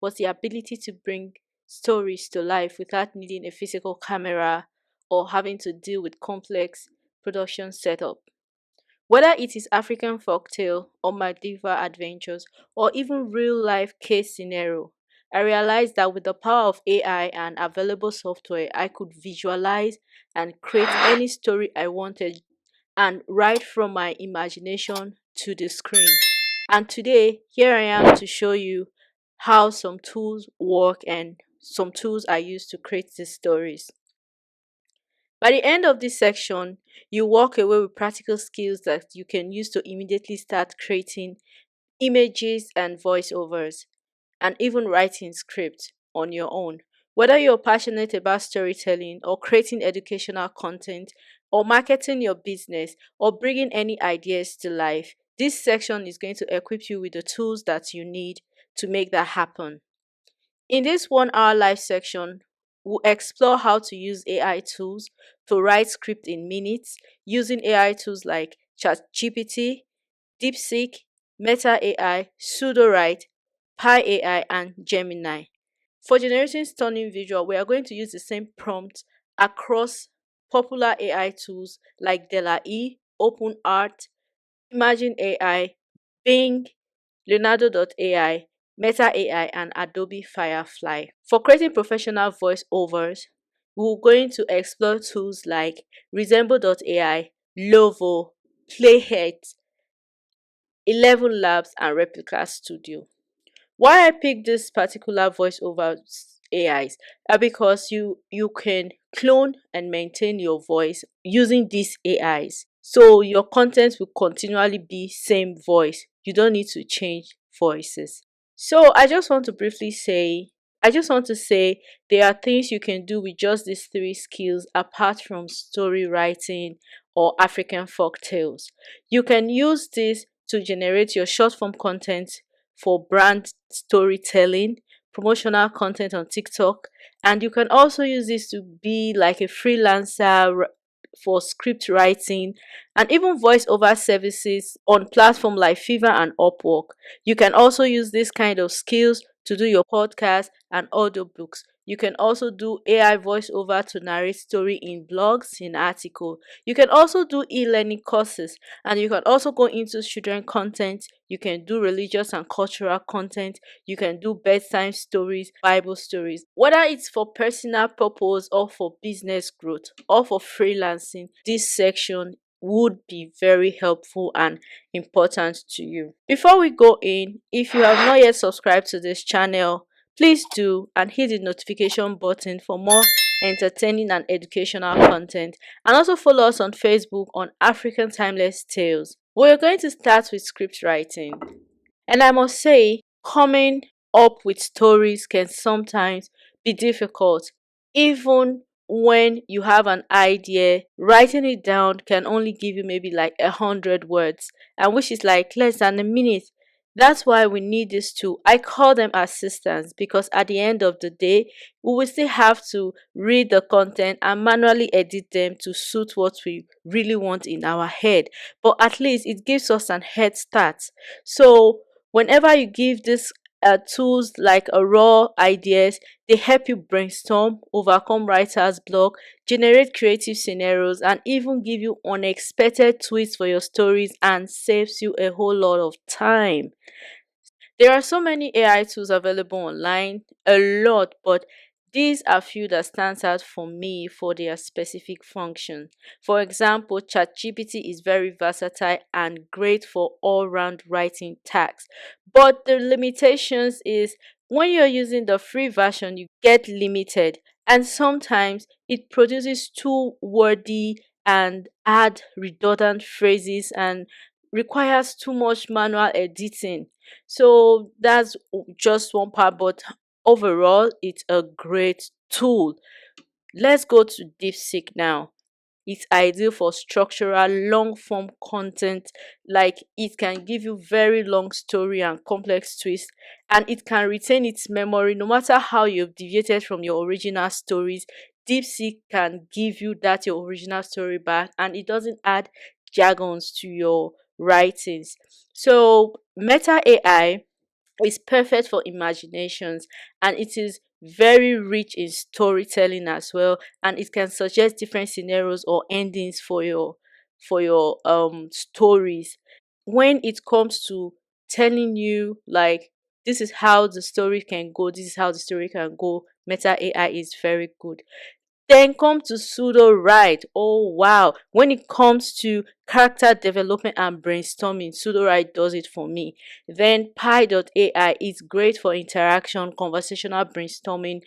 was the ability to bring stories to life without needing a physical camera or having to deal with complex production setup. Whether it is African folktale or medieval adventures or even real life case scenario, I realized that with the power of AI and available software, I could visualize and create any story I wanted and right from my imagination to the screen. And today, here I am to show you how some tools work and some tools I use to create these stories. By the end of this section, you walk away with practical skills that you can use to immediately start creating images and voiceovers and even writing scripts on your own. Whether you're passionate about storytelling or creating educational content or marketing your business or bringing any ideas to life, this section is going to equip you with the tools that you need to make that happen. In this 1 hour live section, we'll explore how to use AI tools to write script in minutes using AI tools like ChatGPT, DeepSeek, Meta AI, Pseudowrite, Pi AI, and Gemini. For generating stunning visual, we are going to use the same prompt across popular AI tools like Dela-E, OpenArt, Imagine AI, Bing, Leonardo.ai, Meta AI, and Adobe Firefly. For creating professional voiceovers, we're going to explore tools like Resemble.ai, Lovo, Playhead, 11 Labs, and Replica Studio. Why I picked this particular voiceover AIs are because you can clone and maintain your voice using these AIs. So your content will continually be same voice. You don't need to change voices. So I just want to say there are things you can do with just these three skills apart from story writing or African folk tales. You can use this to generate your short form content for brand storytelling, promotional content on TikTok, and you can also use this to be like a freelancer for script writing and even voiceover services on platforms like Fiverr and Upwork. You can also use this kind of skills to do your podcast and audiobooks. You can also do AI voiceover to narrate story in blogs, in article. You can also do e-learning courses, and you can also go into children content. You can do religious and cultural content. You can do bedtime stories, Bible stories. Whether it's for personal purpose or for business growth or for freelancing, this section would be very helpful and important to you. Before we go in, if you have not yet subscribed to this channel, please do and hit the notification button for more entertaining and educational content, and also follow us on Facebook on African Timeless Tales. We're going to start with script writing. And I must say, coming up with stories can sometimes be difficult. Even when you have an idea, writing it down can only give you maybe like 100 words, and which is like less than a minute. That's why we need these two. I call them assistants because at the end of the day, we will still have to read the content and manually edit them to suit what we really want in our head. But at least it gives us an head start. So whenever you give these tools like a raw ideas, they help you brainstorm, overcome writer's block, generate creative scenarios, and even give you unexpected twists for your stories and saves you a whole lot of time. There are so many AI tools available online, a lot, but these are few that stands out for me for their specific function. For example, ChatGPT is very versatile and great for all-round writing tasks. But the limitations is when you're using the free version, you get limited, and sometimes it produces too wordy and add redundant phrases and requires too much manual editing. So that's just one part, but overall, it's a great tool. Let's go to DeepSeek now. It's ideal for structural long form content, like it can give you very long story and complex twists, and it can retain its memory no matter how you've deviated from your original stories. DeepSeek can give you that your original story back, and it doesn't add jargons to your writings. So Meta AI It's perfect for imaginations, and it is very rich in storytelling as well, and it can suggest different scenarios or endings for your stories. When it comes to telling you like this is how the story can go, this is how the story can go, Meta AI is very good. Then come to pseudo write. Oh wow. When it comes to character development and brainstorming, pseudo write does it for me. Then Pi.ai is great for interaction, conversational brainstorming,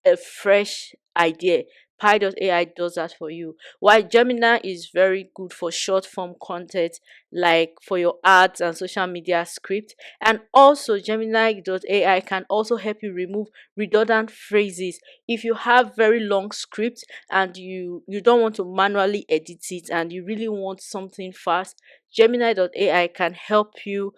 a fresh idea. Pi.ai does that for you. While Gemini is very good for short form content, like for your ads and social media script. And also Gemini.ai can also help you remove redundant phrases. If you have very long scripts and you don't want to manually edit it and you really want something fast, Gemini.ai can help you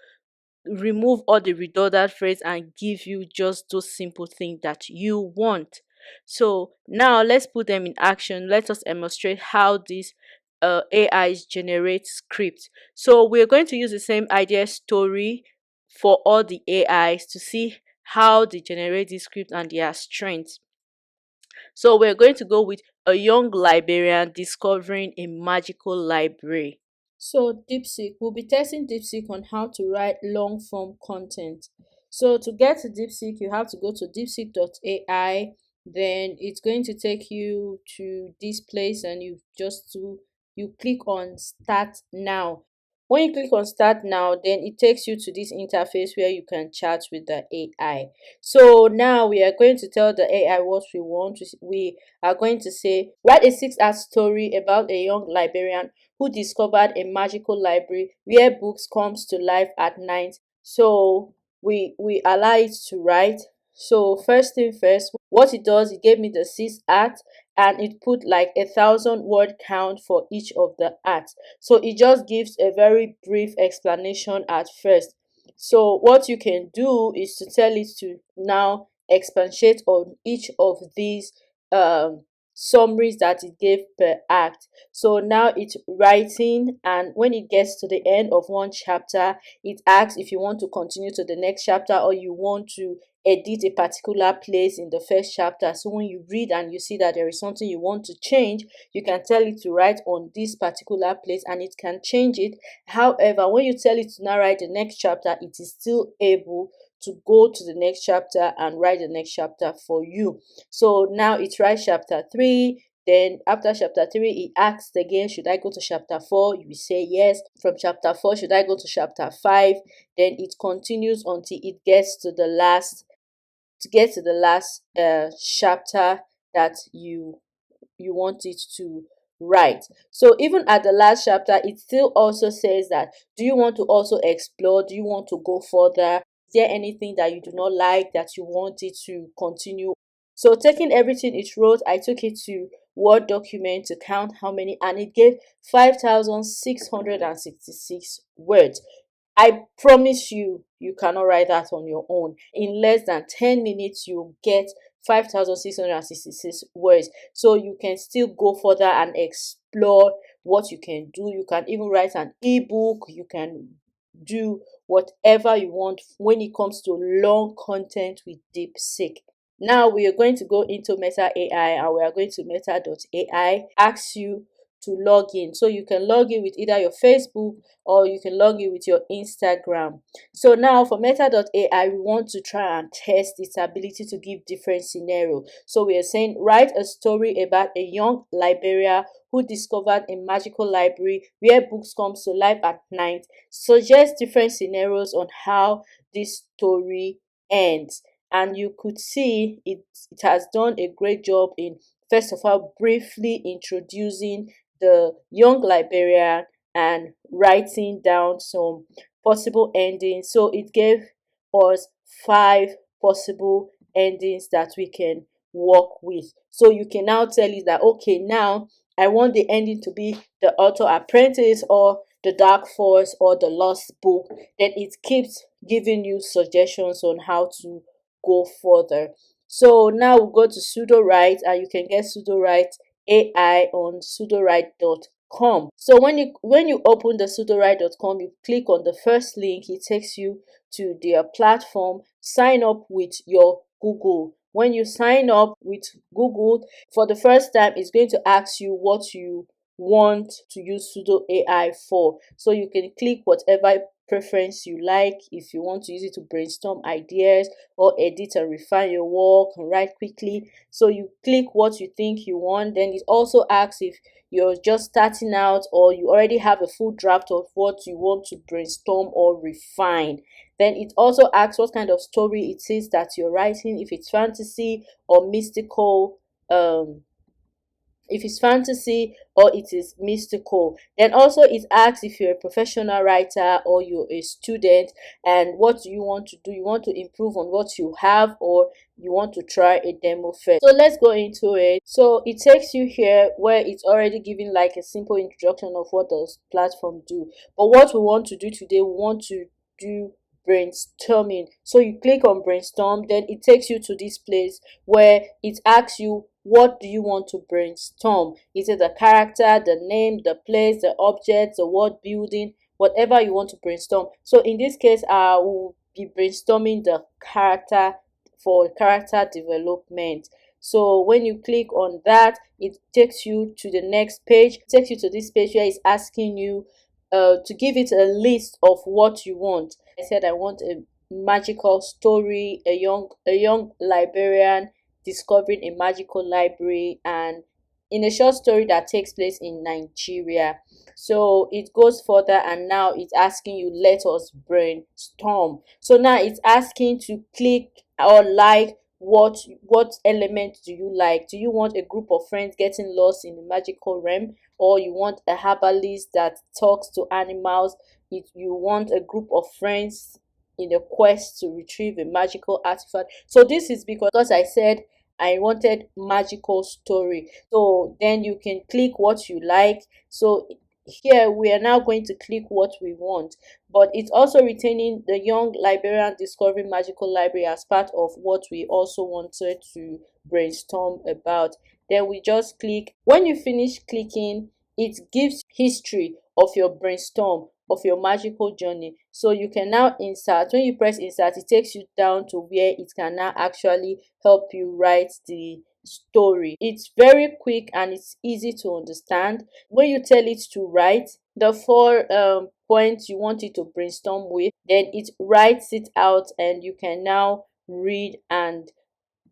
remove all the redundant phrase and give you just those simple things that you want. So now let's put them in action. Let us demonstrate how these AIs generate scripts. So we're going to use the same idea story for all the AIs to see how they generate these scripts and their strengths. So we're going to go with a young librarian discovering a magical library. So DeepSeek, we'll be testing DeepSeek on how to write long form content. So to get to DeepSeek, you have to go to deepseek.ai. Then it's going to take you to this place, and you click on Start Now. When you click on Start Now, then it takes you to this interface where you can chat with the AI. So now we are going to tell the AI what we want. We are going to say, write a 6-act story about a young librarian who discovered a magical library where books comes to life at night. So we allow it to write. So first thing first, what it does, it gave me the 6 acts, and it put like 1,000 word count for each of the acts. So it just gives a very brief explanation at first. So what you can do is to tell it to now expatiate on each of these summaries that it gave per act. So now it's writing, and when it gets to the end of one chapter, it asks if you want to continue to the next chapter or you want to edit a particular place in the first chapter. So when you read and you see that there is something you want to change, you can tell it to write on this particular place and it can change it. However, when you tell it to now write the next chapter, it is still able to go to the next chapter and write the next chapter for you. So now it writes chapter 3. Then after chapter 3, it asks again, should I go to chapter 4? You will say yes. From chapter 4, should I go to chapter 5? Then it continues until it gets to the last chapter that you want it to write. So even at the last chapter, it still also says that, do you want to also explore? Do you want to go further? Is there anything that you do not like that you want it to continue? So taking everything it wrote, I took it to Word document to count how many, and it gave 5,666 words. I promise you, you cannot write that on your own. In less than 10 minutes, you'll get 5,666 words. So you can still go further and explore what you can do. You can even write an ebook. You can do whatever you want when it comes to long content with DeepSeek. Now we are going to go into Meta AI, and we are going to Meta.ai. Ask you to log in. So you can log in with either your Facebook or you can log in with your Instagram. So now for Meta.ai, we want to try and test its ability to give different scenarios. So we are saying, write a story about a young librarian who discovered a magical library where books come to life at night. Suggest different scenarios on how this story ends. And you could see it has done a great job in, first of all, briefly introducing the young librarian and writing down some possible endings. So it gave us 5 possible endings that we can work with. So you can now tell it that, okay, now I want the ending to be the author apprentice or the dark force or the lost book. Then it keeps giving you suggestions on how to go further. So now we'll go to pseudo write, and you can get pseudo write AI on pseudowrite.com. So when you open the pseudowrite.com, you click on the first link, it takes you to their platform, sign up with your Google. When you sign up with Google for the first time, it's going to ask you what you want to use pseudo AI for. So you can click whatever preference you like. If you want to use it to brainstorm ideas or edit and refine your work and write quickly, so you click what you think you want. Then it also asks if you're just starting out or you already have a full draft of what you want to brainstorm or refine. Then it also asks what kind of story it is that you're writing, if it's fantasy or mystical, if it's fantasy or it is mystical. Then also it asks if you're a professional writer or you're a student, and what do you want to do. You want to improve on what you have, or you want to try a demo first. So let's go into it. So it takes you here where it's already giving like a simple introduction of what does platform do. But what we want to do today, we want to do brainstorming. So you click on brainstorm, then it takes you to this place where it asks you, what do you want to brainstorm? Is it the character, the name, the place, the object, the word building, whatever you want to brainstorm? So in this case, I will be brainstorming the character for character development. So when you click on that, it takes you to the next page. It takes you to this page where it's asking you to give it a list of what you want. I said I want a magical story, a young librarian discovering a magical library, and in a short story that takes place in Nigeria. So it goes further, and now it's asking you, let us brainstorm. So now it's asking to click or like what element do you like. Do you want a group of friends getting lost in the magical realm, or you want a herbalist that talks to animals? If you want a group of friends in a quest to retrieve a magical artifact. So this is because I said I wanted magical story. So then you can click what you like. So here we are now going to click what we want, but it's also retaining the young librarian discovering magical library as part of what we also wanted to brainstorm about. Then we just click. When you finish clicking, it gives history of your brainstorm, of your magical journey. So you can now insert. When you press insert, it takes you down to where it can now actually help you write the story. It's very quick and it's easy to understand. When you tell it to write the four points you want it to brainstorm with, then it writes it out and you can now read and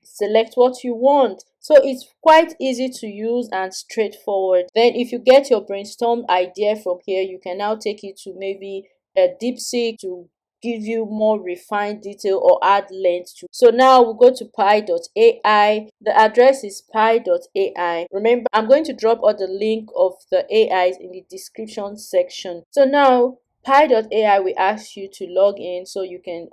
select what you want. So it's quite easy to use and straightforward. Then if you get your brainstorm idea from here, you can now take it to maybe a DeepSeek to give you more refined detail or add length to. So now we'll go to pi.ai. The address is pi.ai. Remember, I'm going to drop all the link of the AIs in the description section. So now pi.ai will ask you to log in, so you can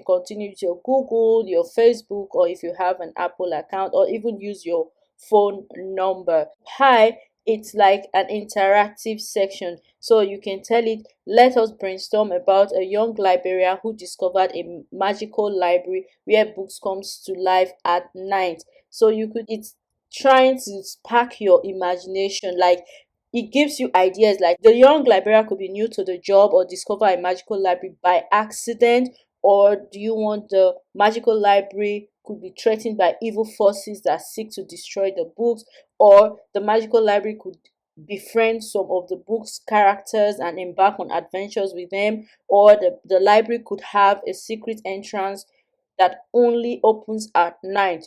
continue with your Google, your Facebook, or if you have an Apple account, or even use your phone number. Pi, it's like an interactive section, so you can tell it, let us brainstorm about a young librarian who discovered a magical library where books comes to life at night. So it's trying to spark your imagination, like it gives you ideas. Like the young librarian could be new to the job or discover a magical library by accident, or do you want the magical library could be threatened by evil forces that seek to destroy the books, or the magical library could befriend some of the book's characters and embark on adventures with them, or the library could have a secret entrance that only opens at night.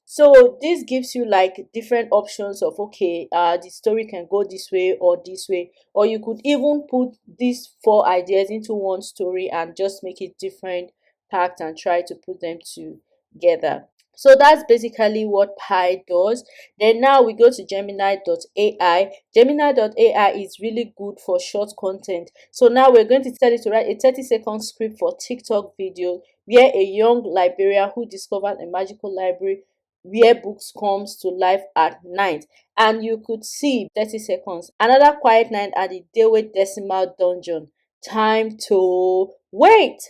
So this gives you like different options of, okay, the story can go this way or this way, or you could even put these four ideas into one story and just make it different packed and try to put them together. So that's basically what Pi does. Then now we go to Gemini.ai. Gemini.ai is really good for short content. So now we're going to tell it to write a 30-second script for TikTok video where a young librarian who discovered a magical library where books comes to life at night. And you could see 30 seconds. Another quiet night at the Dewey Decimal Dungeon. Time to wait.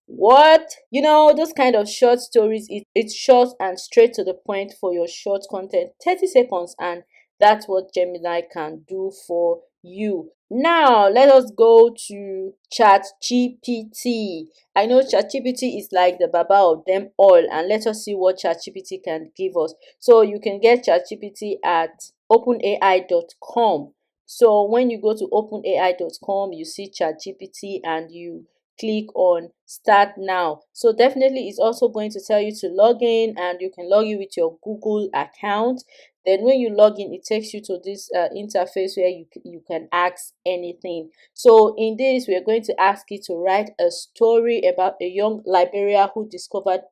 What? Those kind of short stories, it's short and straight to the point for your short content. 30 seconds, and that's what Gemini can do for you. Now, let us go to ChatGPT. I know ChatGPT is like the baba of them all, and let us see what ChatGPT can give us. So you can get ChatGPT at openai.com. So when you go to openai.com, you see ChatGPT and you click on start now. So definitely it's also going to tell you to log in, and you can log in with your Google account. Then when you log in, it takes you to this interface where you can ask anything. So in this, we are going to ask you to write a story about a young librarian who discovered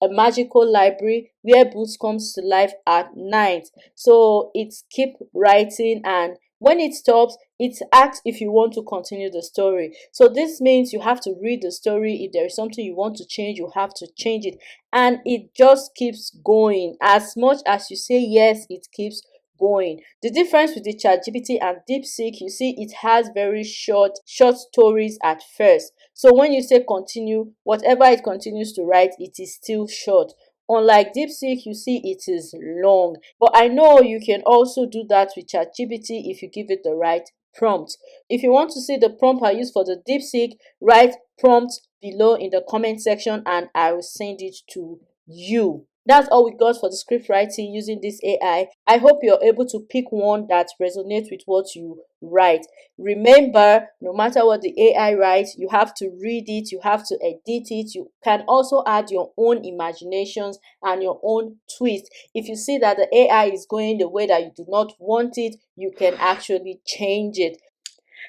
a magical library where books comes to life at night. So it's keep writing, and when it stops, it asks if you want to continue the story. So this means you have to read the story. If there is something you want to change, you have to change it, and it just keeps going. As much as you say yes, it keeps going. The difference with the ChatGPT and DeepSeek, you see, it has very short stories at first. So when you say continue, whatever it continues to write, it is still short. Unlike DeepSeek, you see, it is long. But I know you can also do that with ChatGPT if you give it the right prompt. If you want to see the prompt I use for the DeepSeek, write prompt below in the comment section and I will send it to you. That's all we got for the script writing using this AI. I hope you're able to pick one that resonates with what you write. Remember, no matter what the AI writes, you have to read it, you have to edit it. You can also add your own imaginations and your own twist. If you see that the AI is going the way that you do not want it, you can actually change it.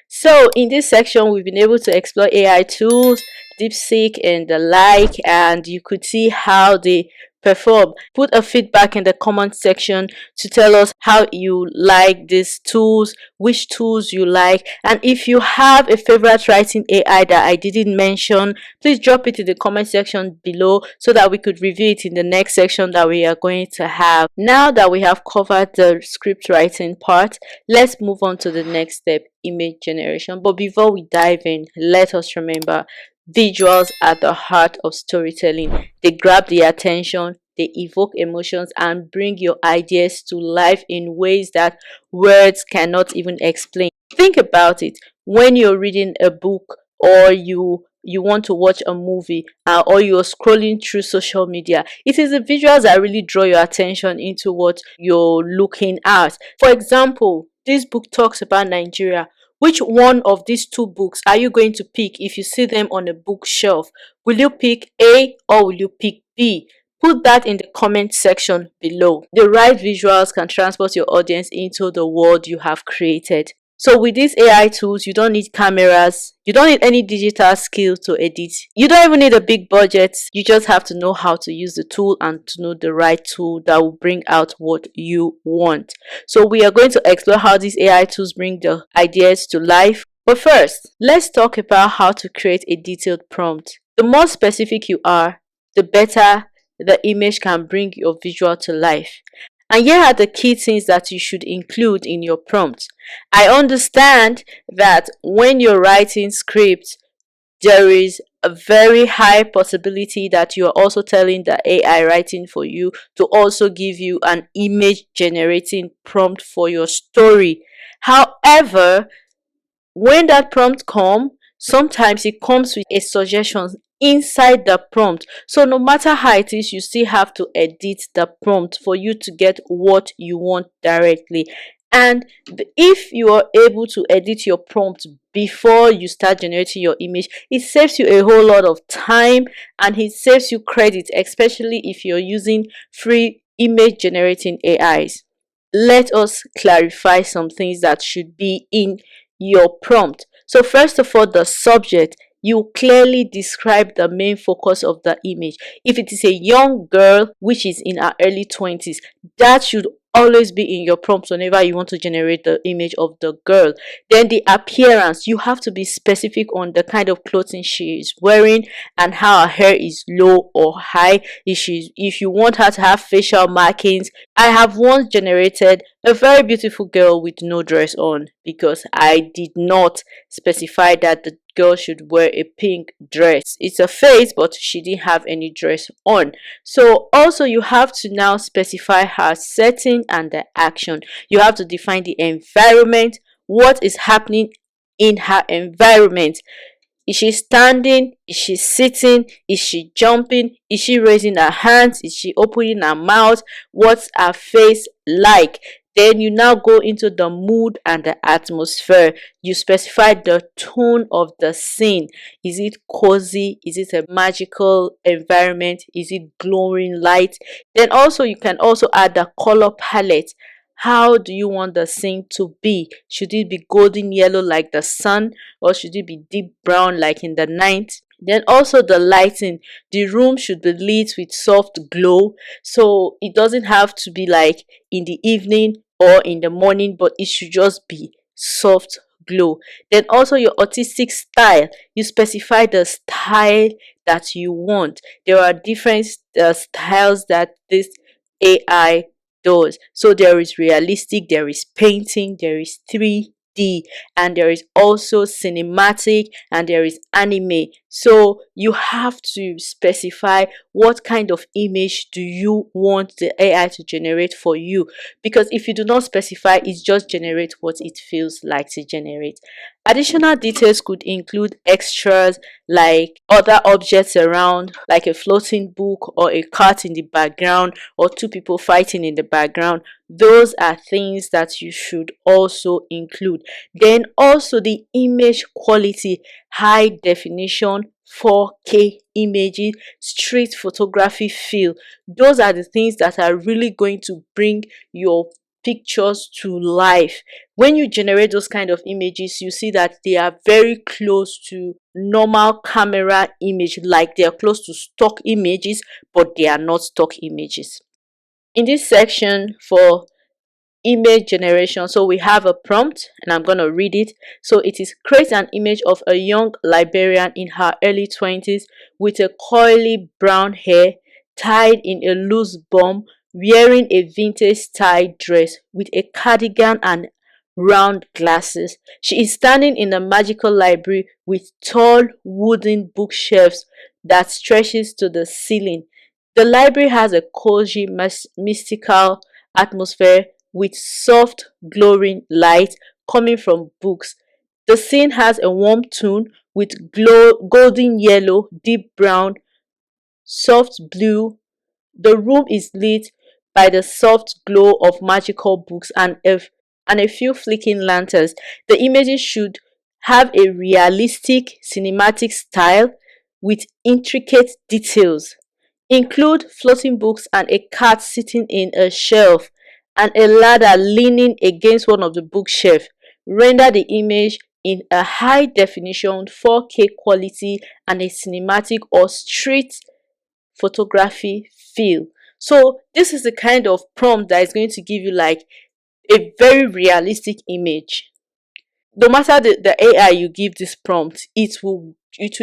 So in this section, we've been able to explore AI tools, DeepSeek and the like, and you could see how they perform. Put a feedback in the comment section to tell us how you like these tools, which tools you like, and if you have a favorite writing AI that I didn't mention, please drop it in the comment section below so that we could review it in the next section that we are going to have. Now that we have covered the script writing part, let's move on to the next step, image generation. But before we dive in, let us remember visuals are the heart of storytelling. They grab the attention, they evoke emotions, and bring your ideas to life in ways that words cannot even explain. Think about it. When you're reading a book, or you want to watch a movie, or you're scrolling through social media, it is the visuals that really draw your attention into what you're looking at. For example, this book talks about Nigeria. Which one of these two books are you going to pick if you see them on a bookshelf? Will you pick A or will you pick B? Put that in the comment section below. The right visuals can transport your audience into the world you have created. So with these AI tools, you don't need cameras, you don't need any digital skill to edit. You don't even need a big budget. You just have to know how to use the tool and to know the right tool that will bring out what you want. So we are going to explore how these AI tools bring the ideas to life. But first, let's talk about how to create a detailed prompt. The more specific you are, the better the image can bring your visual to life. And here are the key things that you should include in your prompt. I understand that when you're writing scripts, there is a very high possibility that you are also telling the AI writing for you to also give you an image generating prompt for your story. However, when that prompt comes, sometimes it comes with a suggestion inside the prompt. So no matter how it is, you still have to edit the prompt for you to get what you want directly. And if you are able to edit your prompt before you start generating your image, it saves you a whole lot of time and it saves you credit, especially if you're using free image generating AIs. Let us clarify some things that should be in your prompt. So first of all, the subject. You clearly describe the main focus of the image. If it is a young girl which is in her early 20s, that should always be in your prompt whenever you want to generate the image of the girl. Then the appearance, you have to be specific on the kind of clothing she is wearing and how her hair is low or high. If you want her to have facial markings, I have once generated a very beautiful girl with no dress on because I did not specify that the girl should wear a pink dress. It's a face, but she didn't have any dress on. So also you have to now specify her setting and the action. You have to define the environment, what is happening in her environment. Is she standing? Is she sitting? Is she jumping? Is she raising her hands? Is she opening her mouth? What's her face like? Then you now go into the mood and the atmosphere. You specify the tone of the scene. Is it cozy? Is it a magical environment? Is it glowing light? Then also you can also add the color palette. How do you want the scene to be? Should it be golden yellow like the sun, or should it be deep brown like in the night? Then also the lighting. The room should be lit with soft glow. So it doesn't have to be like in the evening or in the morning, but it should just be soft glow. Then also your artistic style. You specify the style that you want. There are different styles that this AI does. So there is realistic, there is painting, there is 3D, and there is also cinematic, and there is anime. So you have to specify what kind of image do you want the AI to generate for you, because if you do not specify, it just generates what it feels like to generate. Additional details could include extras like other objects around, like a floating book or a cat in the background or two people fighting in the background. Those are things that you should also include. Then also the image quality, high definition, 4K images, street photography feel. Those are the things that are really going to bring your pictures to life. When you generate those kind of images, you see that they are very close to normal camera image, like they are close to stock images, but they are not stock images. In this section for image generation, so we have a prompt and I'm going to read it. So it is: create an image of a young librarian in her early 20s with a coily brown hair tied in a loose bun, wearing a vintage style dress with a cardigan and round glasses. She is standing in a magical library with tall wooden bookshelves that stretches to the ceiling. The library has a cozy, mystical atmosphere with soft, glowing light coming from books. The scene has a warm tone with golden yellow, deep brown, soft blue. The room is lit by the soft glow of magical books and a few flickering lanterns. The images should have a realistic cinematic style with intricate details. Include floating books and a cat sitting in a shelf and a ladder leaning against one of the bookshelves. Render the image in a high definition 4K quality and a cinematic or street photography feel. So this is the kind of prompt that is going to give you like a very realistic image. No matter the AI you give this prompt, it will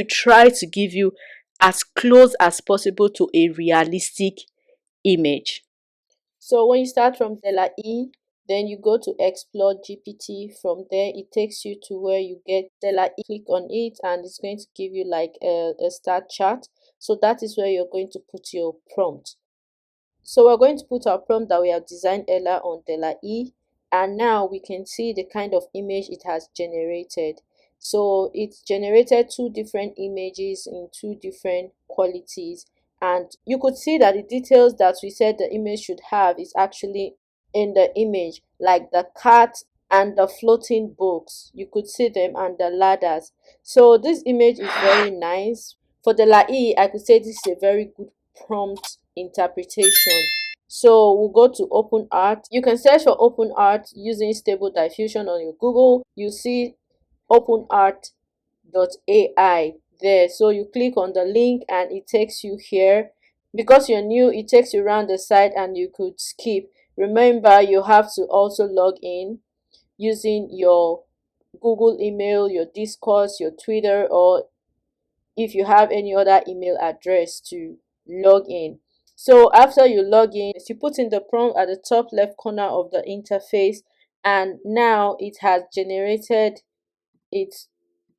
try to give you as close as possible to a realistic image. So when you start from Della E, then you go to Explore GPT. From there, it takes you to where you get Della E. Click on it, and it's going to give you like a start chart. So that is where you're going to put your prompt. So we're going to put our prompt that we have designed earlier on Della E, and now we can see the kind of image it has generated. So it's generated two different images in two different qualities, and you could see that the details that we said the image should have is actually in the image, like the cat and the floating books. You could see them, and the ladders. So this image is very nice. For the LAE, I could say this is a very good prompt interpretation. So we'll go to open art. You can search for open art using stable diffusion on your Google. You see openart.ai there. So you click on the link and it takes you here. Because you're new, it takes you around the site and you could skip. Remember, you have to also log in using your Google email, your Discord, your Twitter, or if you have any other email address to log in. So after you log in, you put in the prompt at the top left corner of the interface, and now it has generated its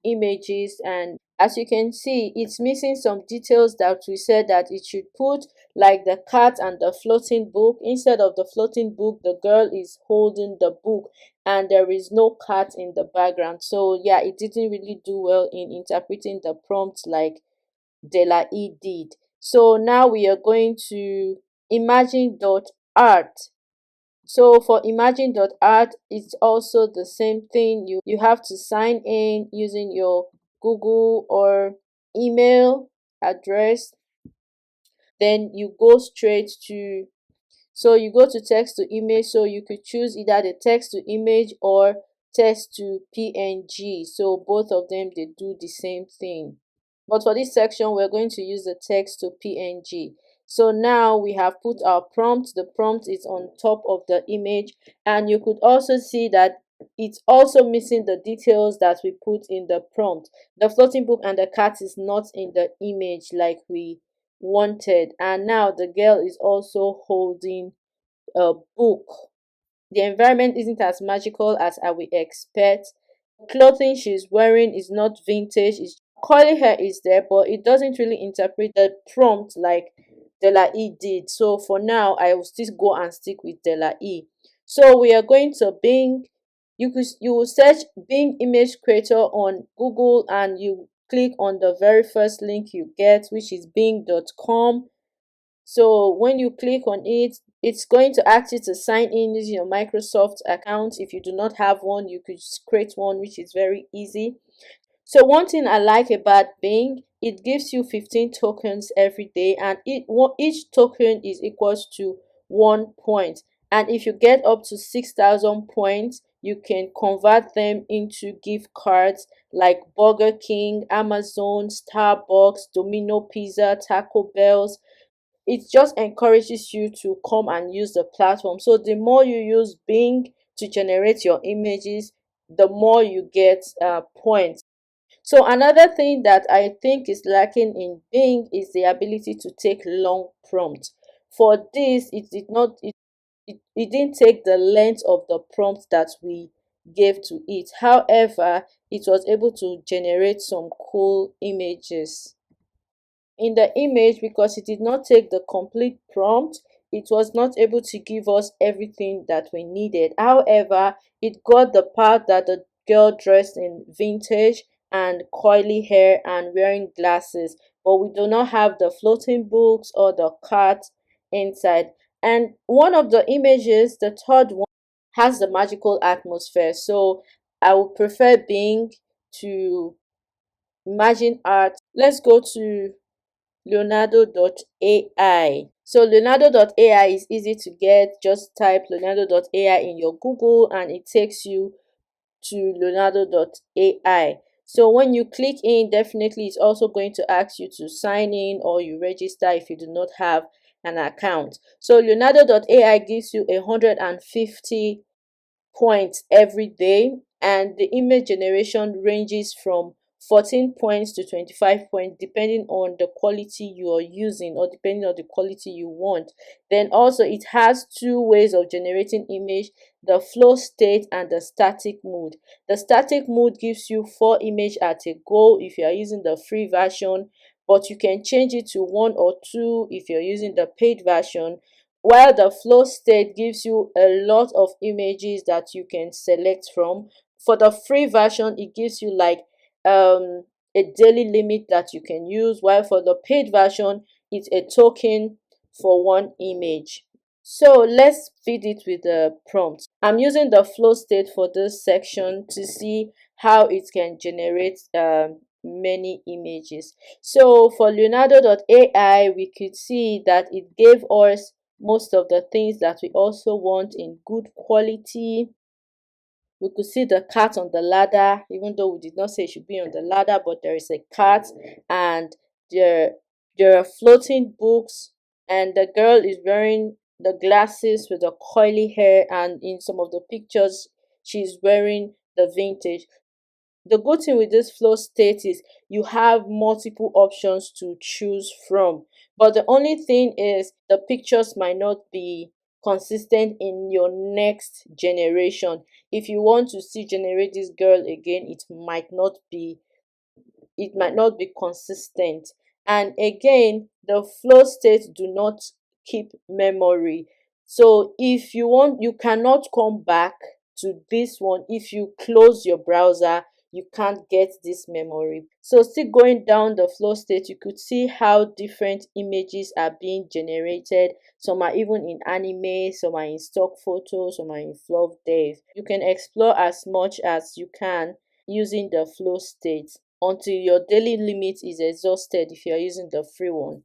images. And as you can see, it's missing some details that we said that it should put, like the cat and the floating book. Instead of the floating book, the girl is holding the book and there is no cat in the background. So yeah, it didn't really do well in interpreting the prompt like Dela E did. So now we are going to imagine.art. So for imagine.art, it's also the same thing. You have to sign in using your Google or email address. Then you go straight to, so you go to text to image, so you could choose either the text to image or text to PNG. So both of them, they do the same thing. But for this section, we're going to use the text to PNG. So now we have put our prompt. The prompt is on top of the image, and you could also see that it's also missing the details that we put in the prompt. The floating book and the cat is not in the image like we wanted, and now the girl is also holding a book. The environment isn't as magical as I would expect. Clothing she's wearing is not vintage. It's curly hair is there, but it doesn't really interpret the prompt like Dela E did. So for now, I will still go and stick with Dela E. So we are going to Bing. You will search Bing image creator on Google and you click on the very first link you get, which is bing.com. So when you click on it, it's going to ask you to sign in using your Microsoft account. If you do not have one, you could just create one, which is very easy. So one thing I like about Bing, it gives you 15 tokens every day, and each token is equals to 1 point. And if you get up to 6,000 points, you can convert them into gift cards like Burger King, Amazon, Starbucks, Domino Pizza, Taco Bell's. It just encourages you to come and use the platform. So the more you use Bing to generate your images, the more you get points. So another thing that I think is lacking in Bing is the ability to take long prompts. For this, it didn't take the length of the prompt that we gave to it. However, it was able to generate some cool images in the image. Because it did not take the complete prompt, it was not able to give us everything that we needed. However, it got the part that the girl dressed in vintage and curly hair and wearing glasses, but we do not have the floating books or the cat inside. And one of the images, the third one, has the magical atmosphere. So I would prefer Bing to imagine art. Let's go to Leonardo.ai. So Leonardo.ai is easy to get. Just type Leonardo.ai in your Google and it takes you to Leonardo.ai. So when you click in, definitely it's also going to ask you to sign in or you register if you do not have an account. So Leonardo.ai gives you 150 points every day, and the image generation ranges from 14 points to 25 points depending on the quality you are using or depending on the quality you want. Then also it has two ways of generating image: the flow state and the static mode. The static mode gives you 4 images at a go if you are using the free version, but you can change it to 1 or 2 if you're using the paid version, while the flow state gives you a lot of images that you can select from. For the free version, it gives you like a daily limit that you can use, while for the paid version, it's a token for 1 image. So let's feed it with the prompt. I'm using the flow state for this section to see how it can generate many images. So for Leonardo.ai, we could see that it gave us most of the things that we also want in good quality. We could see the cat on the ladder, even though we did not say it should be on the ladder, but there is a cat, and there are floating books, and the girl is wearing the glasses with the curly hair, and in some of the pictures she's wearing the vintage. The good thing with this flow state is you have multiple options to choose from, but the only thing is the pictures might not be consistent in your next generation. If you want to see generate this girl again, it might not be consistent. And again, the flow states do not keep memory. So if you want, you cannot come back to this one. If you close your browser, you can't get this memory. So still going down the flow state, you could see how different images are being generated. Some are even in anime, some are in stock photos, some are in fluff dev. You can explore as much as you can using the flow state until your daily limit is exhausted if you're using the free one.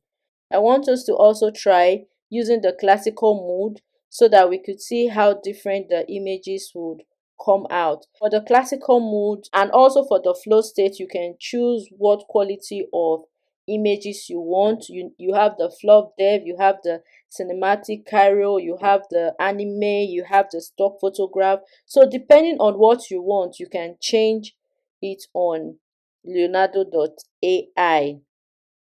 I want us to also try using the classical mode so that we could see how different the images would come out. For the classical mode and also for the flow state, you can choose what quality of images you want. You have the fluff dev, you have the cinematic Cairo, you have the anime, you have the stock photograph. So depending on what you want, you can change it on Leonardo.ai.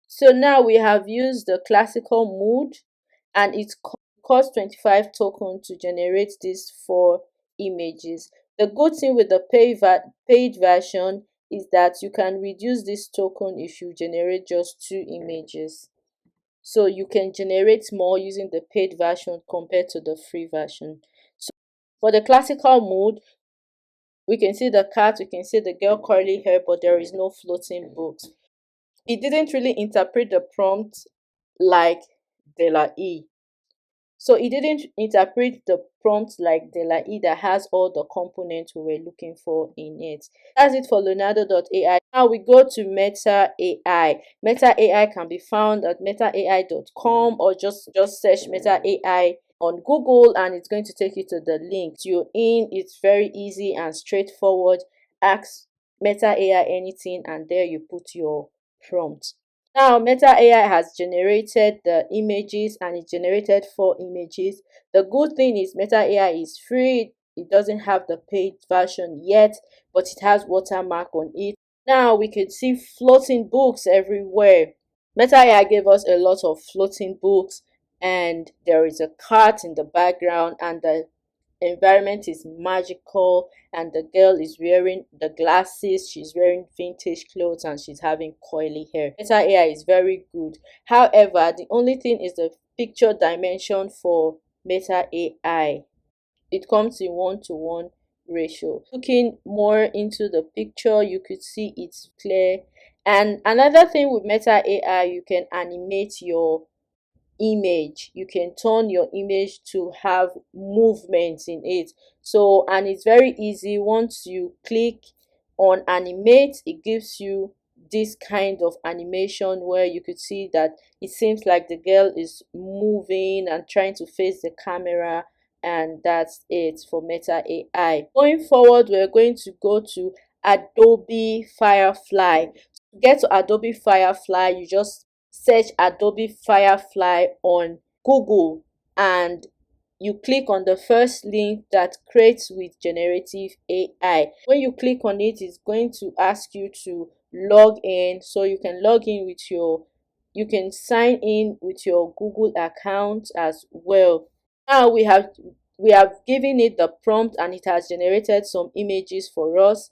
So now we have used the classical mode and it costs 25 tokens to generate these four images. The good thing with the paid version is that you can reduce this token if you generate just two images. So you can generate more using the paid version compared to the free version. So for the classical mode, we can see the cat, we can see the girl curly hair, but there is no floating books. It didn't really interpret the prompt like De La E. So it didn't interpret the prompt like De La E that has all the components we were looking for in it. That's it for Leonardo.ai. Now we go to Meta AI. Meta AI can be found at metaai.com or just search Meta AI on Google and it's going to take you to the link. You're in, it's very easy and straightforward. Ask Meta AI anything and there you put your prompt. Now, Meta AI has generated the images and it generated four images. The good thing is Meta AI is free. It doesn't have the paid version yet, but it has watermark on it. Now we can see floating books everywhere. Meta AI gave us a lot of floating books and there is a cat in the background and the environment is magical and the girl is wearing the glasses, she's wearing vintage clothes and she's having coily hair. Meta AI is very good. However, the only thing is the picture dimension for Meta AI. It comes in 1:1 ratio. Looking more into the picture, you could see it's clear. And another thing with Meta AI, you can animate your image. You can turn your image to have movements in it. So, and it's very easy. Once you click on animate, it gives you this kind of animation where you could see that it seems like the girl is moving and trying to face the camera, and that's it for Meta AI. Going forward, we're going to go to Adobe Firefly. To get to Adobe Firefly, you just search Adobe Firefly on Google and you click on the first link that creates with generative AI. When you click on it, it's going to ask you to log in. So you can log in with you can sign in with your Google account as well. Now we have given it the prompt and it has generated some images for us.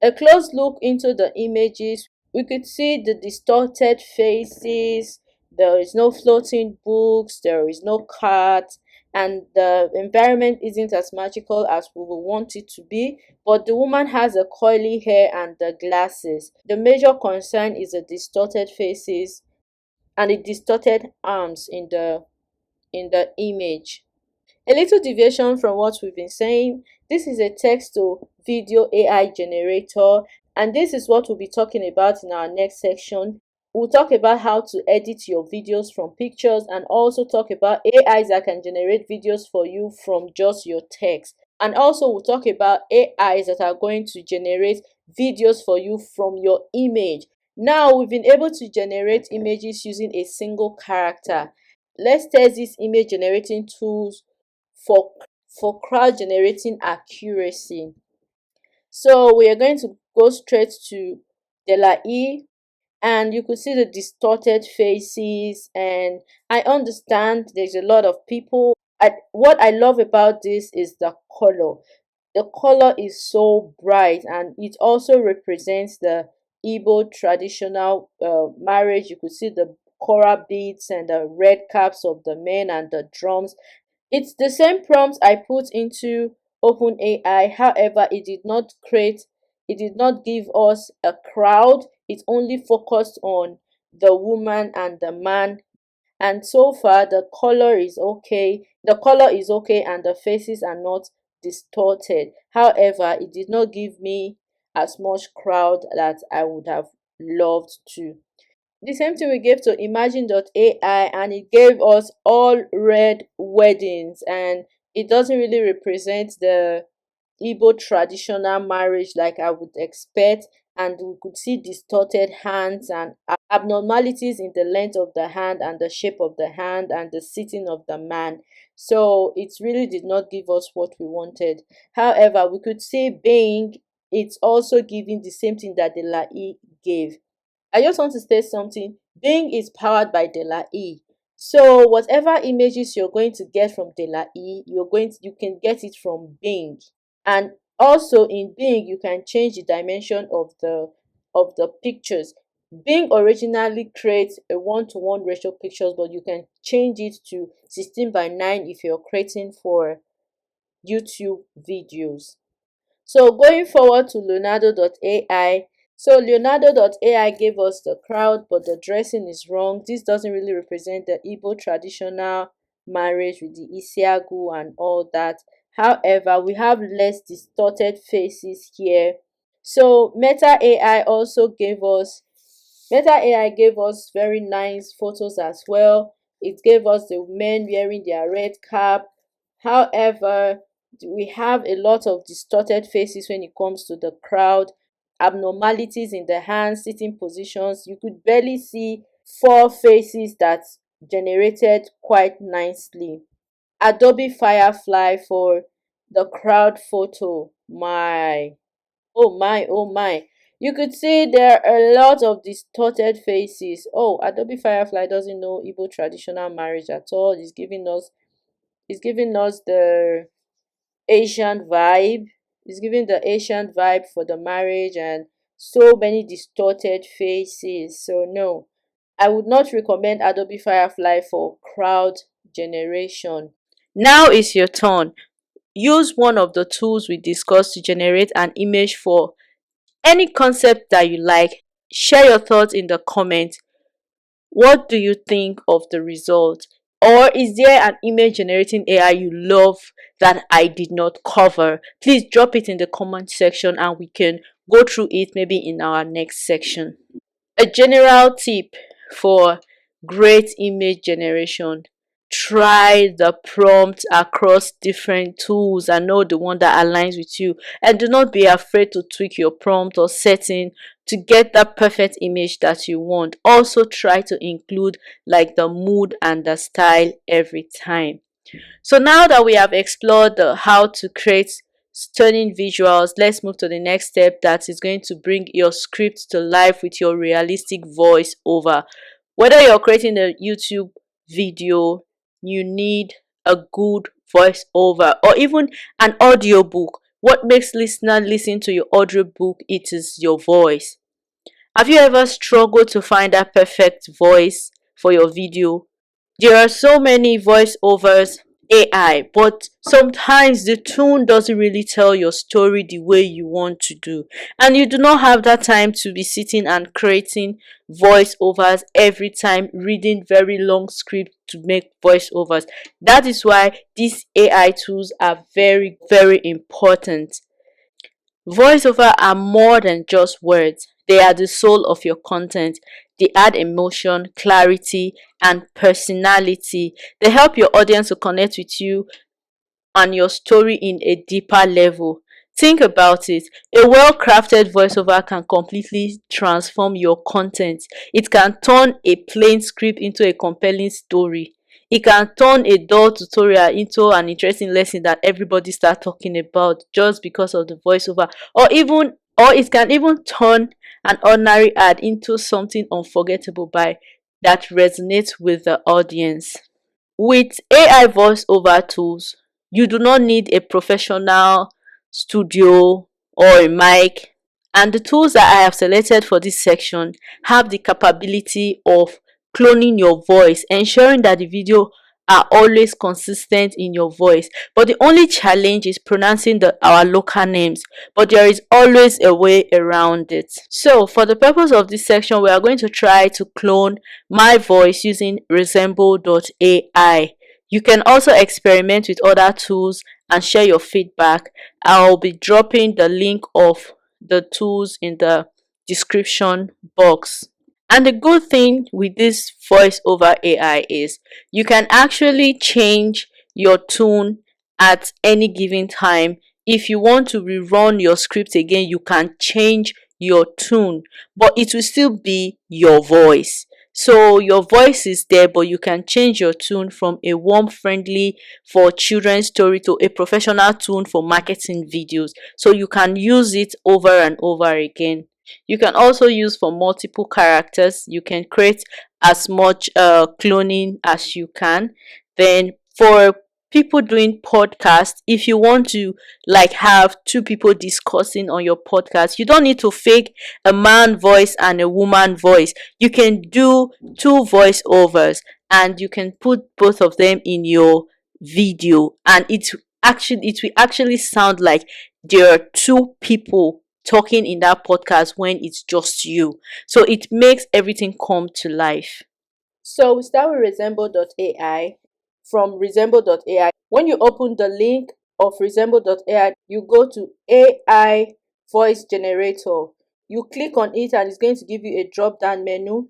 A close look into the images, we could see the distorted faces, there is no floating books, there is no cat, and the environment isn't as magical as we would want it to be. But the woman has a coily hair and the glasses. The major concern is the distorted faces and the distorted arms in the image. A little deviation from what we've been saying, this is a text to video AI generator, and this is what we'll be talking about in our next section. We'll talk about how to edit your videos from pictures and also talk about AIs that can generate videos for you from just your text. And also we'll talk about AIs that are going to generate videos for you from your image. Now we've been able to generate images using a single character. Let's test these image generating tools for crowd generating accuracy. So we are going to go straight to De La E and you could see the distorted faces, and I understand there's a lot of people. What I love about this is the color. The color is so bright and it also represents the Igbo traditional marriage. You could see the choral beats and the red caps of the men and the drums. It's the same prompt I put into OpenAI. However, it did not give us a crowd. It only focused on the woman and the man. And so far, the color is okay, and the faces are not distorted. However, it did not give me as much crowd that I would have loved to. The same thing we gave to Imagine.ai, and it gave us all red weddings, and it doesn't really represent the Igbo traditional marriage like I would expect. And we could see distorted hands and abnormalities in the length of the hand and the shape of the hand and the sitting of the man. So it really did not give us what we wanted. However, we could see Bing, it's also giving the same thing that the LAI gave. I just want to say something. Bing is powered by De La E. So whatever images you're going to get from De La E, you can get it from Bing. And also in Bing, you can change the dimension of the pictures. Bing originally creates a 1:1 ratio pictures, but you can change it to 16:9 if you're creating for YouTube videos. So going forward to Leonardo.ai. So Leonardo.ai gave us the crowd, but the dressing is wrong. This doesn't really represent the Igbo traditional marriage with the Isiagu and all that. However, we have less distorted faces here. So Meta AI gave us very nice photos as well. It gave us the men wearing their red cap. However, we have a lot of distorted faces when it comes to the crowd, abnormalities in the hands, sitting positions. You could barely see four faces that generated quite nicely. Adobe Firefly for the crowd photo. My, oh my. You could see there are a lot of distorted faces. Oh, Adobe Firefly doesn't know Igbo traditional marriage at all. It's giving us the Asian vibe. It's giving the Asian vibe for the marriage, and so many distorted faces. So no, I would not recommend Adobe Firefly for crowd generation. Now is your turn. Use one of the tools we discussed to generate an image for any concept that you like. Share your thoughts in the comments. What do you think of the result? Or is there an image generating AI you love that I did not cover? Please drop it in the comment section and we can go through it maybe in our next section. A general tip for great image generation: try the prompt across different tools and know the one that aligns with you, and do not be afraid to tweak your prompt or setting to get that perfect image that you want. Also try to include like the mood and the style every time. So now that we have explored how to create stunning visuals, let's move to the next step, that is going to bring your script to life with your realistic voiceover. Whether you're creating a YouTube video, you need a good voiceover, or even an audiobook. What makes listener listen to your audiobook? It is your voice. Have you ever struggled to find that perfect voice for your video? There are so many voiceovers AI, but sometimes the tone doesn't really tell your story the way you want to do, and you do not have that time to be sitting and creating voiceovers every time, reading very long script to make voiceovers. That is why these AI tools are very, very important. Voiceover are more than just words. They are the soul of your content. They add emotion, clarity, and personality. They help your audience to connect with you and your story in a deeper level. Think about it. A well crafted voiceover can completely transform your content. It can turn a plain script into a compelling story. It can turn a dull tutorial into an interesting lesson that everybody start talking about just because of the voiceover. Or it can even turn an ordinary ad into something unforgettable by that resonates with the audience. With AI voiceover tools, you do not need a professional studio or a mic. And the tools that I have selected for this section have the capability of cloning your voice, ensuring that the video are always consistent in your voice. But the only challenge is pronouncing our local names, but there is always a way around it. So for the purpose of this section, we are going to try to clone my voice using resemble.ai. You can also experiment with other tools and share your feedback. I'll be dropping the link of the tools in the description box. And the good thing with this voice over AI is you can actually change your tone at any given time. If you want to rerun your script again, you can change your tune, but it will still be your voice. So your voice is there, but you can change your tune from a warm, friendly for children's story to a professional tune for marketing videos. So you can use it over and over again. You can also use for multiple characters. You can create as much cloning as you can. Then for people doing podcasts, if you want to like have two people discussing on your podcast, you don't need to fake a man voice and a woman voice. You can do two voiceovers and you can put both of them in your video, and it will actually sound like there are two people talking in that podcast when it's just you. So it makes everything come to life. So we start with resemble.ai. From resemble.ai, when you open the link of resemble.ai, you go to AI voice generator. You click on it and it's going to give you a drop down menu.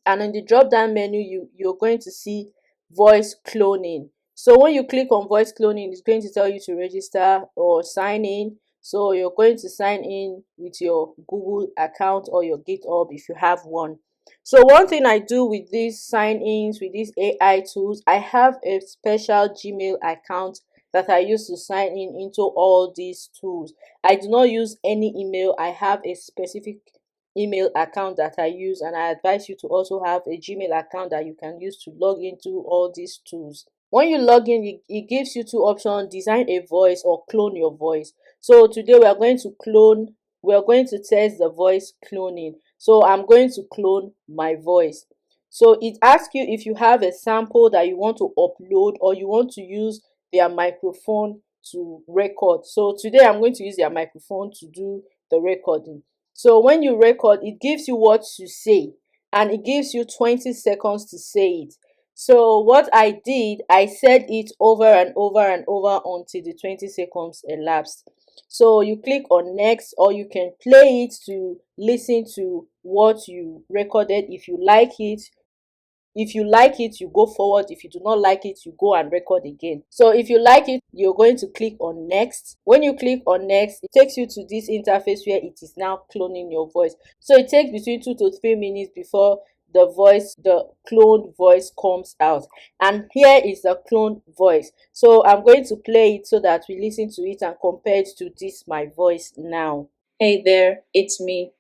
And in the drop down menu, you're going to see voice cloning. So when you click on voice cloning, it's going to tell you to register or sign in. So you're going to sign in with your Google account or your GitHub if you have one. So one thing I do with these sign-ins, with these AI tools, I have a special Gmail account that I use to sign in into all these tools. I do not use any email. I have a specific email account that I use, and I advise you to also have a Gmail account that you can use to log into all these tools. When you log in, it gives you two options: design a voice or clone your voice. So today we are going to test the voice cloning. So I'm going to clone my voice. So it asks you if you have a sample that you want to upload or you want to use their microphone to record. So today I'm going to use their microphone to do the recording. So when you record, it gives you what to say and it gives you 20 seconds to say it. So what I did, I said it over and over and over until the 20 seconds elapsed. So you click on next, or you can play it to listen to what you recorded. If you like it, you go forward. If you do not like it, you go and record again. So if you like it, you're going to click on next. When you click on next, it takes you to this interface where it is now cloning your voice. So it takes between 2 to 3 minutes before the cloned voice comes out. And here is the cloned voice. So I'm going to play it so that we listen to it and compare it to this my voice now. Hey there, it's me.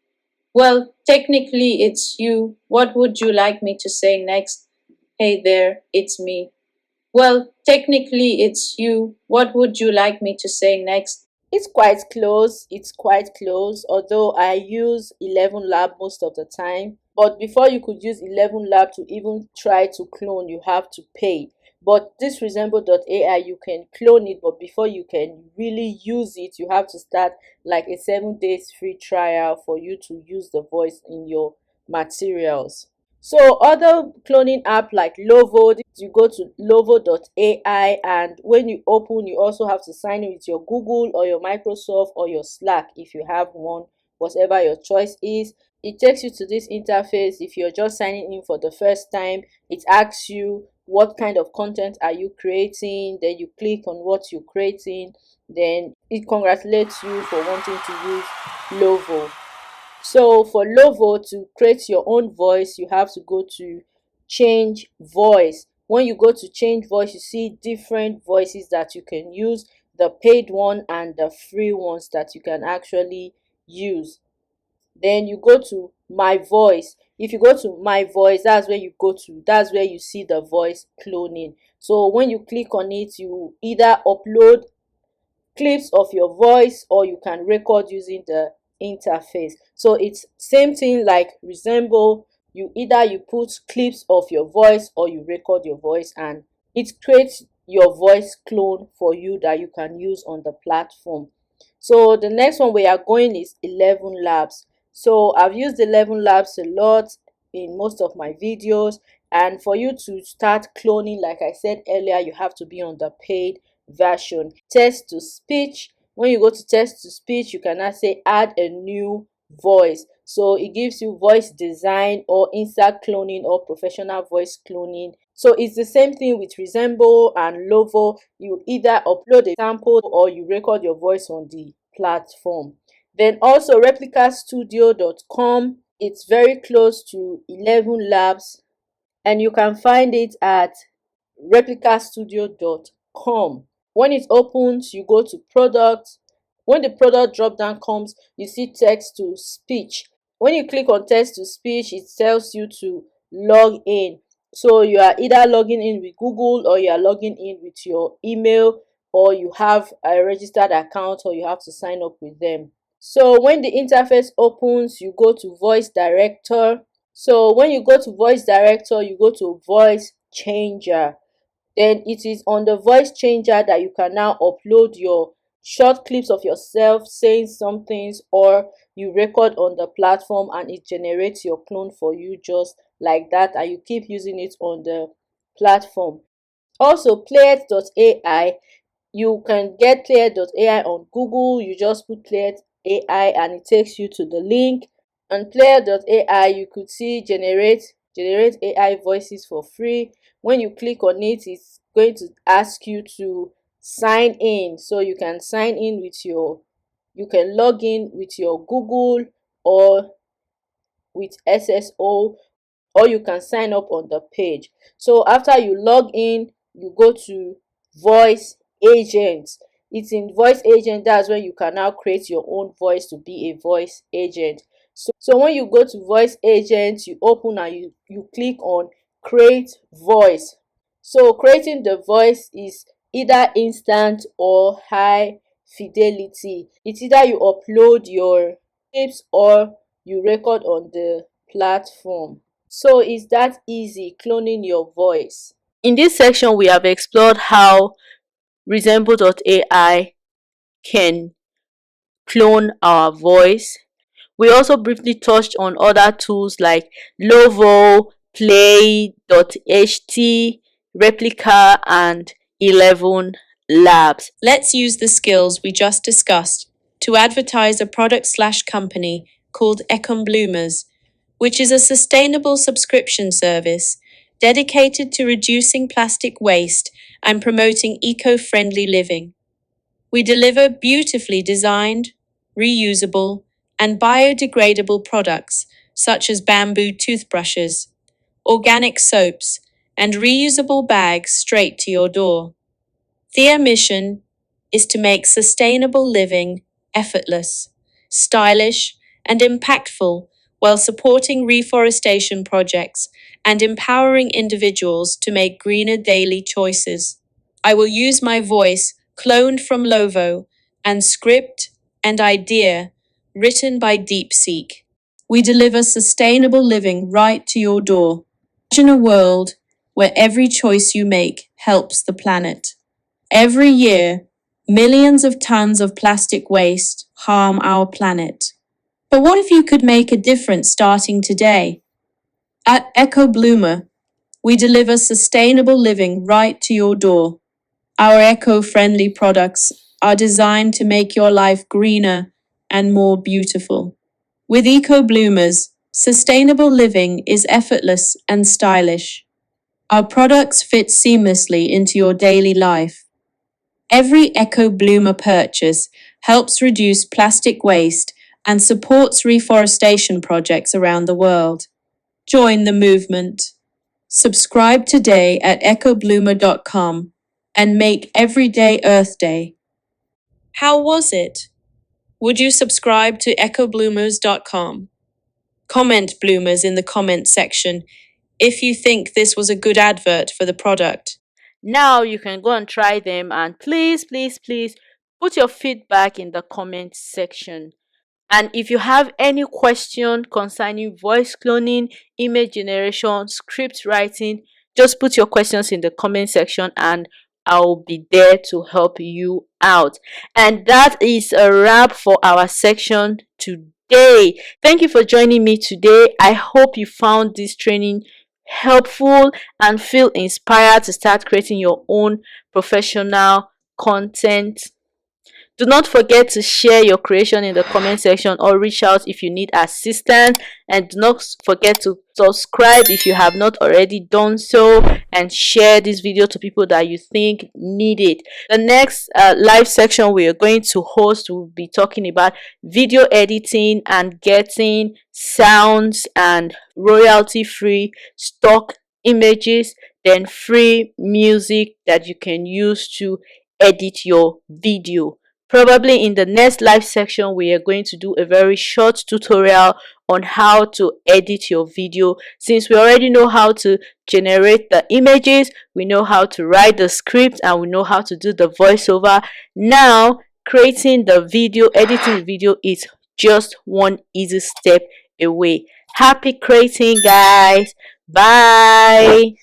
Well, technically it's you. What would you like me to say next? Hey there, it's me. Well, technically it's you. What would you like me to say next? It's quite close, although I use 11 Lab most of the time. But before you could use 11 Lab to even try to clone, you have to pay. But this resemble.ai, you can clone it, but before you can really use it, you have to start like a 7 days free trial for you to use the voice in your materials. So other cloning app like Lovo, you go to lovo.ai, and when you open, you also have to sign in with your Google or your Microsoft or your Slack if you have one, whatever your choice is. It takes you to this interface. If you're just signing in for the first time, it asks you what kind of content are you creating. Then you click on what you're creating. Then it congratulates you for wanting to use Lovo. So for Lovo, to create your own voice, you have to go to change voice. When you go to change voice, you see different voices that you can use, the paid one and the free ones that you can actually use. Then you go to my voice. If you go to my voice, that's where you see the voice cloning. So when you click on it, you either upload clips of your voice or you can record using the interface. So it's same thing like Resemble. You put clips of your voice or you record your voice, and it creates your voice clone for you that you can use on the platform. So the next one we are going is 11 Labs. So I've used 11 Labs a lot in most of my videos, and for you to start cloning, like I said earlier, you have to be on the paid version. Text to speech. When you go to text to speech, you can now say add a new voice. So it gives you voice design or insert cloning or professional voice cloning. So it's the same thing with Resemble and Lovo. You either upload a sample or you record your voice on the platform. Then also replicastudio.com. It's very close to 11 Labs, and you can find it at replicastudio.com. When it opens, you go to product. When the product drop down comes, you see text to speech. When you click on text to speech, it tells you to log in. So you are either logging in with Google, or you are logging in with your email, or you have a registered account, or you have to sign up with them. So when the interface opens, you go to voice director. So when you go to voice director, you go to voice changer. Then it is on the voice changer that you can now upload your short clips of yourself saying some things, or you record on the platform and it generates your clone for you just like that, and you keep using it on the platform. Also, Playet.ai. You can get Playet.ai on Google. You just put Playet.ai and it takes you to the link. On Player.ai, you could see generate AI voices for free. When you click on it, it's going to ask you to sign in. So you can sign in with you can log in with your Google or with SSO, or you can sign up on the page. So after you log in, you go to voice agents. It's in voice agent, that's when you can now create your own voice to be a voice agent. So when you go to voice agent, you open and you click on create voice. So creating the voice is either instant or high fidelity. It's either you upload your clips or you record on the platform. So it's that easy cloning your voice. In this section, we have explored how Resemble.ai can clone our voice. We also briefly touched on other tools like Lovo, Play.ht, Replica, and 11 Labs. Let's use the skills we just discussed to advertise a product/company called Ecom Bloomers, which is a sustainable subscription service dedicated to reducing plastic waste and promoting eco-friendly living. We deliver beautifully designed, reusable, and biodegradable products such as bamboo toothbrushes, organic soaps, and reusable bags straight to your door. Their mission is to make sustainable living effortless, stylish, and impactful while supporting reforestation projects and empowering individuals to make greener daily choices. I will use my voice, cloned from Lovo, and script and idea written by DeepSeek. We deliver sustainable living right to your door. Imagine a world where every choice you make helps the planet. Every year, millions of tons of plastic waste harm our planet. But what if you could make a difference starting today? At Eco Bloomer, we deliver sustainable living right to your door. Our eco-friendly products are designed to make your life greener and more beautiful. With Eco Bloomers, sustainable living is effortless and stylish. Our products fit seamlessly into your daily life. Every Eco Bloomer purchase helps reduce plastic waste and supports reforestation projects around the world. Join the movement. Subscribe today at ecobloomer.com and make every day Earth Day. How was it? Would you subscribe to ecobloomers.com? Comment Bloomers in the comment section if you think this was a good advert for the product. Now you can go and try them, and please, please, please put your feedback in the comment section. And if you have any question concerning voice cloning, image generation, script writing, just put your questions in the comment section and I'll be there to help you out. And that is a wrap for our section today. Thank you for joining me today. I hope you found this training helpful and feel inspired to start creating your own professional content. Do not forget to share your creation in the comment section or reach out if you need assistance. And do not forget to subscribe if you have not already done so, and share this video to people that you think need it. The next live section we are going to host will be talking about video editing and getting sounds and royalty free stock images, then free music that you can use to edit your video. Probably in the next live section, we are going to do a very short tutorial on how to edit your video. Since we already know how to generate the images, we know how to write the script, and we know how to do the voiceover. Now, creating the video, editing the video is just one easy step away. Happy creating, guys. Bye.